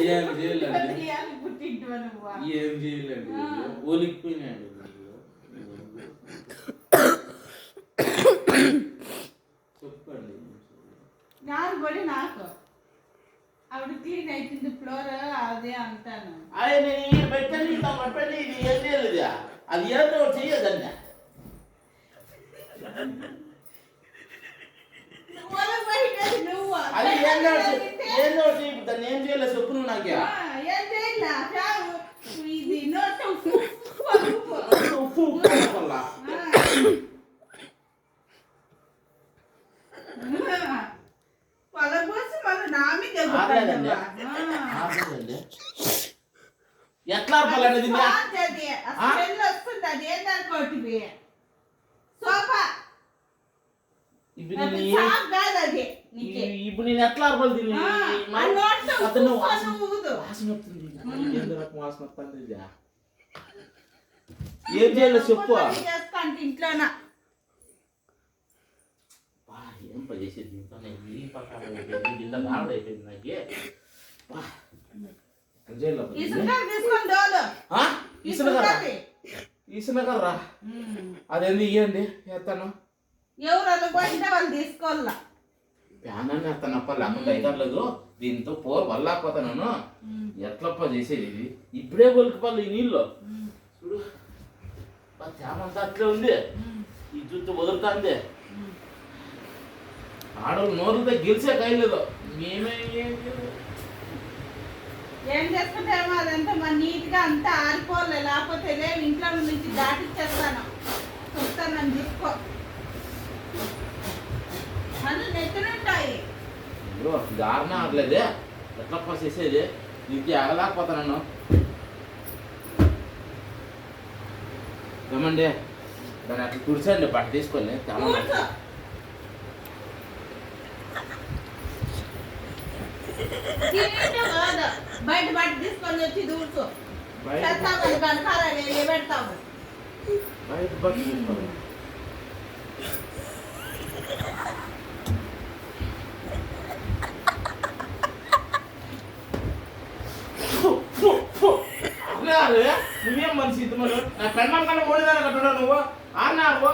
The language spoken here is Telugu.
ఏం చేయలేండి ఏం చేయలేండి ఒలికిపోయినాడు చెప్పండి నాకు కూడా నాకు ఆవిడ క్లీన్ అవుతుంది ఫ్లోర్ అదే అంటాను అదే నేను పెట్టండి పెట్టండి ఇది ఏం చేయలేదా అది ఏదో చెయ్యదన్న అది ఏందో దాన్ని ఏం చేయలేదు చెప్పు నువ్వు నాకే ఇది నోట్ ఉప్పు వల్ల పొలబోసి మన నామి ఎట్లా ఆపాలనేది వస్తుంది అది ఏందనుకోటి సోఫా ఇప్పుడు నేను ఎట్లా ఆపాలి దీన్ని వాసన వస్తుంది ఏం చేయలేదు చెప్పు ఇంట్లోనా ఏం చేసేది కింద బాగా అయిపోయింది నాకు ఇసునకర్రా అదేంది ఇవ్వండి ఎత్తాను ఎవరు అనుకుంటే వాళ్ళు తీసుకోవాలా ప్యానాన్ని ఎత్తానప్ప లేకుండా అయితలేదు దీంతో పోరు వల్లాకపోతాను ఎట్లప్ప చేసేది ఇది ఇప్పుడే ఒలికిపల్లి ఈ నీళ్ళు చూడు తేమంతా అట్లే ఉంది ఈ జుట్టు వదులుతుంది ఆడవాళ్ళు నోరుతో గెలిచే కాయలేదు మేమే ఏం చేసుకుంటామో అదంతా మన నీట్గా అంతా ఆరిపోలే లేకపోతే ఇంట్లో నుంచి దాటిచ్చేస్తాను చూస్తానని తీసుకో అన్నీ నెత్తునుంటాయి దారుణ ఆడలేదే ఎట్లా చేసేది నీకు ఎగలేకపోతాను ఏమండి దాన్ని అట్లా తుడిచండి బట్ట తీసుకొని బయట బట్ట తీసుకొని వచ్చి దూర్చు పెడతాము బయట బట్ట తీసుకోండి నువ్వేం మనిషి నా పెళ్ళం కన్నా మూడుదాన్ని కట్టున్నావు నువ్వు ఆడినావు